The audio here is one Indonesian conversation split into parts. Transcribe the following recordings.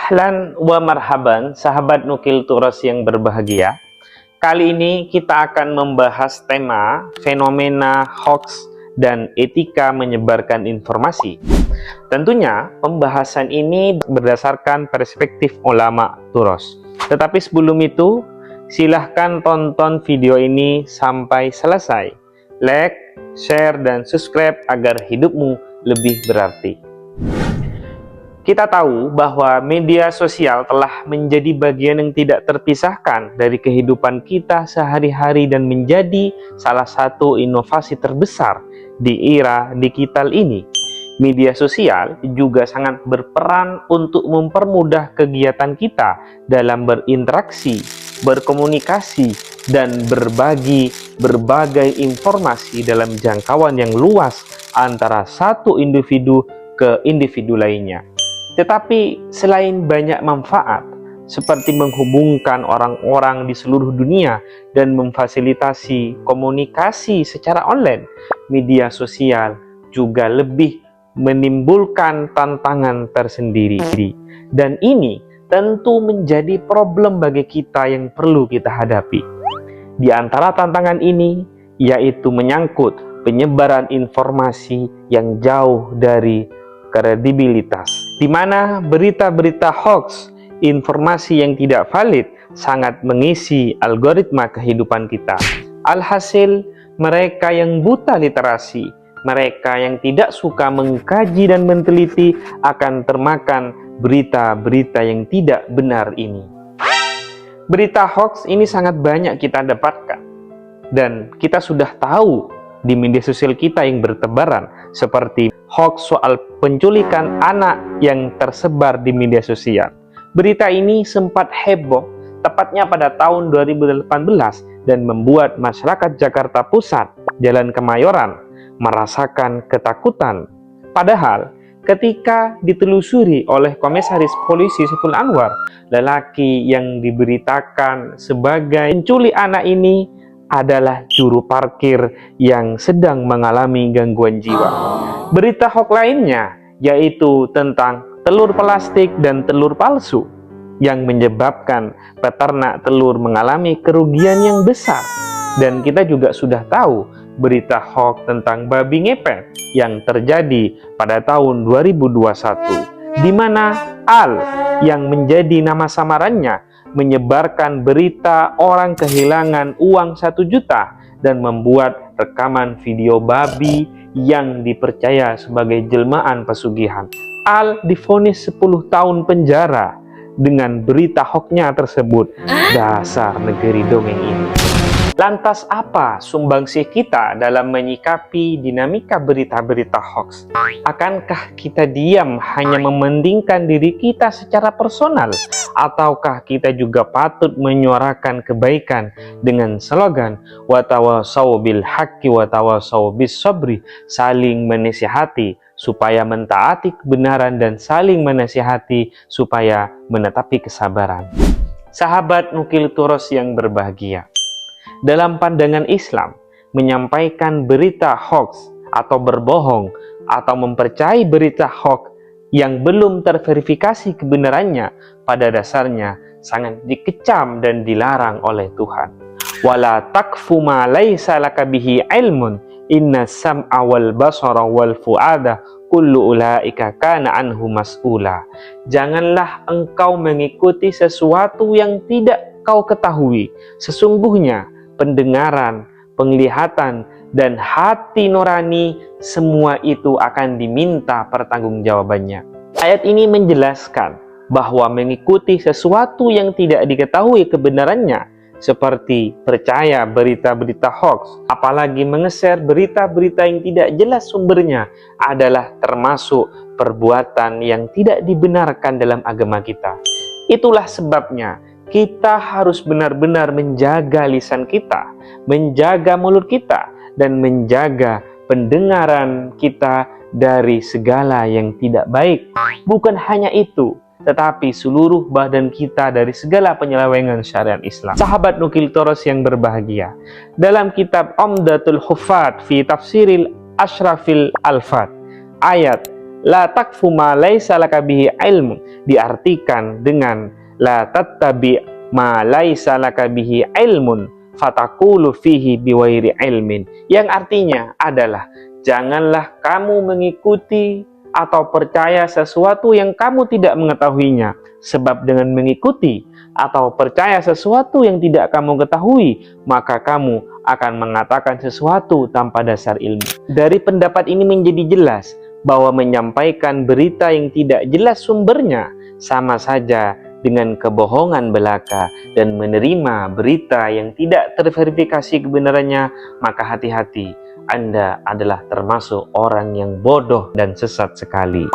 Ahlan wa marhaban, sahabat Nukil Turas yang berbahagia. Kali ini kita akan membahas tema fenomena hoax dan etika menyebarkan informasi. Tentunya pembahasan ini berdasarkan perspektif ulama Turas. Tetapi sebelum itu, silahkan tonton video ini sampai selesai. Like, share, dan subscribe agar hidupmu lebih berarti. Kita tahu bahwa media sosial telah menjadi bagian yang tidak terpisahkan dari kehidupan kita sehari-hari dan menjadi salah satu inovasi terbesar di era digital ini. Media sosial juga sangat berperan untuk mempermudah kegiatan kita dalam berinteraksi, berkomunikasi, dan berbagi berbagai informasi dalam jangkauan yang luas antara satu individu ke individu lainnya. Tetapi selain banyak manfaat, seperti menghubungkan orang-orang di seluruh dunia dan memfasilitasi komunikasi secara online, media sosial juga lebih menimbulkan tantangan tersendiri. Dan ini tentu menjadi problem bagi kita yang perlu kita hadapi. Di antara tantangan ini, yaitu menyangkut penyebaran informasi yang jauh dari kredibilitas, di mana berita-berita hoax, informasi yang tidak valid, sangat mengisi algoritma kehidupan kita. Alhasil, mereka yang buta literasi, mereka yang tidak suka mengkaji dan meneliti akan termakan berita-berita yang tidak benar ini. Berita hoax ini sangat banyak kita dapatkan, dan kita sudah tahu di media sosial kita yang bertebaran, seperti hoax soal penculikan anak yang tersebar di media sosial. Berita ini sempat heboh tepatnya pada tahun 2018 dan membuat masyarakat Jakarta Pusat, Jalan Kemayoran, merasakan ketakutan. Padahal ketika ditelusuri oleh Komisaris Polisi Saiful Anwar, lelaki yang diberitakan sebagai penculik anak ini adalah juru parkir yang sedang mengalami gangguan jiwa. Berita hoax lainnya yaitu tentang telur plastik dan telur palsu yang menyebabkan peternak telur mengalami kerugian yang besar. Dan kita juga sudah tahu berita hoax tentang babi ngepet yang terjadi pada tahun 2021, di mana Al yang menjadi nama samarannya menyebarkan berita orang kehilangan uang 1 juta dan membuat rekaman video babi yang dipercaya sebagai jelmaan pesugihan. Al divonis 10 tahun penjara dengan berita hoaxnya tersebut. Dasar negeri dongeng ini. Lantas apa sumbangsih kita dalam menyikapi dinamika berita-berita hoax? Akankah kita diam hanya mementingkan diri kita secara personal? Ataukah kita juga patut menyuarakan kebaikan dengan slogan watawasau bil haqqi watawasau bis sabri, saling menasihati supaya mentaati kebenaran dan saling menasihati supaya menetapi kesabaran. Sahabat Nukil Turas yang berbahagia, dalam pandangan Islam, menyampaikan berita hoax atau berbohong atau mempercayai berita hoax yang belum terverifikasi kebenarannya pada dasarnya sangat dikecam dan dilarang oleh Tuhan. Wala takfu ma laisa laka bihi ilmun inna sam'a wal basara wal fuada kullu ulaika kana anhu mas'ula. Janganlah engkau mengikuti sesuatu yang tidak kau ketahui. Sesungguhnya pendengaran, penglihatan, dan hati nurani, semua itu akan diminta pertanggungjawabannya. Ayat ini menjelaskan bahwa mengikuti sesuatu yang tidak diketahui kebenarannya, seperti percaya berita-berita hoax, apalagi mengeser berita-berita yang tidak jelas sumbernya, adalah termasuk perbuatan yang tidak dibenarkan dalam agama kita. Itulah sebabnya kita harus benar-benar menjaga lisan kita, menjaga mulut kita, dan menjaga pendengaran kita dari segala yang tidak baik. Bukan hanya itu, tetapi seluruh badan kita dari segala penyelewengan syariat Islam. Sahabat Nukil Turas yang berbahagia, dalam kitab Umdatul Huffaz fi Tafsiril Ashrafil Alfat, ayat La takfu ma laisa laka bihi ilmu diartikan dengan la tattabi ma laisa laka bihi ilmun fataqulu fihi biwairi ilmin, yang artinya adalah janganlah kamu mengikuti atau percaya sesuatu yang kamu tidak mengetahuinya, sebab dengan mengikuti atau percaya sesuatu yang tidak kamu ketahui, maka kamu akan mengatakan sesuatu tanpa dasar ilmu. Dari pendapat ini menjadi jelas bahwa menyampaikan berita yang tidak jelas sumbernya sama saja dengan kebohongan belaka, dan menerima berita yang tidak terverifikasi kebenarannya, maka hati-hati, Anda adalah termasuk orang yang bodoh dan sesat sekali.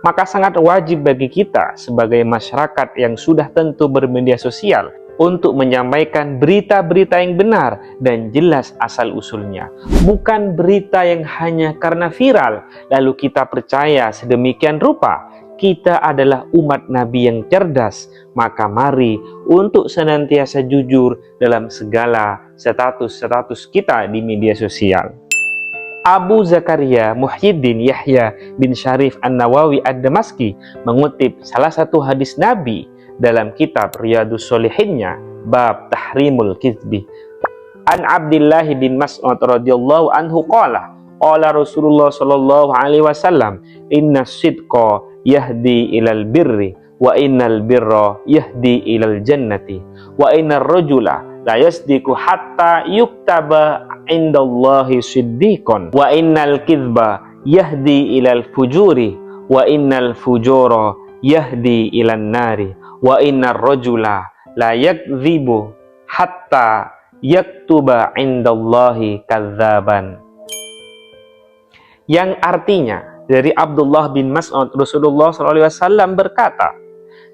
Maka sangat wajib bagi kita sebagai masyarakat yang sudah tentu bermedia sosial untuk menyampaikan berita-berita yang benar dan jelas asal-usulnya. Bukan berita yang hanya karena viral, lalu kita percaya sedemikian rupa. Kita adalah umat Nabi yang cerdas, maka mari untuk senantiasa jujur dalam segala status kita di media sosial. Abu Zakaria Muhyiddin Yahya bin Syarif An-Nawawi Ad-Damaski mengutip salah satu hadis Nabi dalam kitab Riyadhus Shalihinnya, bab Tahrimul Kizbi. An Abdullah bin Mas'ud radhiyallahu anhu qala Rasulullah sallallahu alaihi wasallam, inna sidqa yahdi ilal birri wa innal birra yahdi ilal jannati wa innar rajula la yasdiqu hatta yuktaba indallahi siddiqon wa innal kidhba yahdi ilal fujuri wa innal fujura yahdi ilan nari wa innar rajula la yakdhibu hatta yaktuba indallahi kadzaban. Yang artinya dari Abdullah bin Mas'ud, Rasulullah SAW berkata,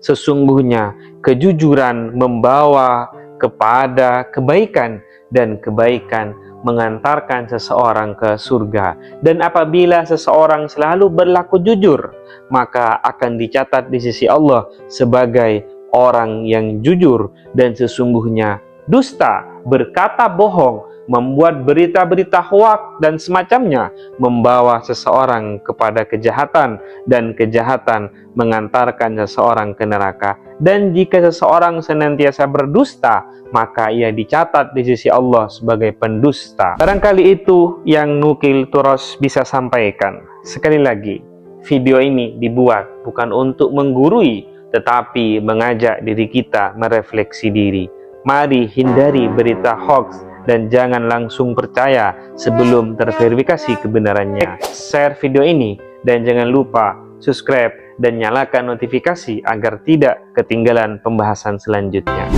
sesungguhnya kejujuran membawa kepada kebaikan dan kebaikan mengantarkan seseorang ke surga. Dan apabila seseorang selalu berlaku jujur, maka akan dicatat di sisi Allah sebagai orang yang jujur. Dan sesungguhnya dusta, berkata bohong, membuat berita-berita hoak dan semacamnya membawa seseorang kepada kejahatan, dan kejahatan mengantarkan seseorang ke neraka. Dan jika seseorang senantiasa berdusta, maka ia dicatat di sisi Allah sebagai pendusta. Barangkali itu yang Nukil Turos bisa sampaikan. Sekali lagi, video ini dibuat bukan untuk menggurui, tetapi mengajak diri kita merefleksi diri. Mari hindari berita hoax dan jangan langsung percaya sebelum terverifikasi kebenarannya. Share video ini dan jangan lupa subscribe dan nyalakan notifikasi agar tidak ketinggalan pembahasan selanjutnya.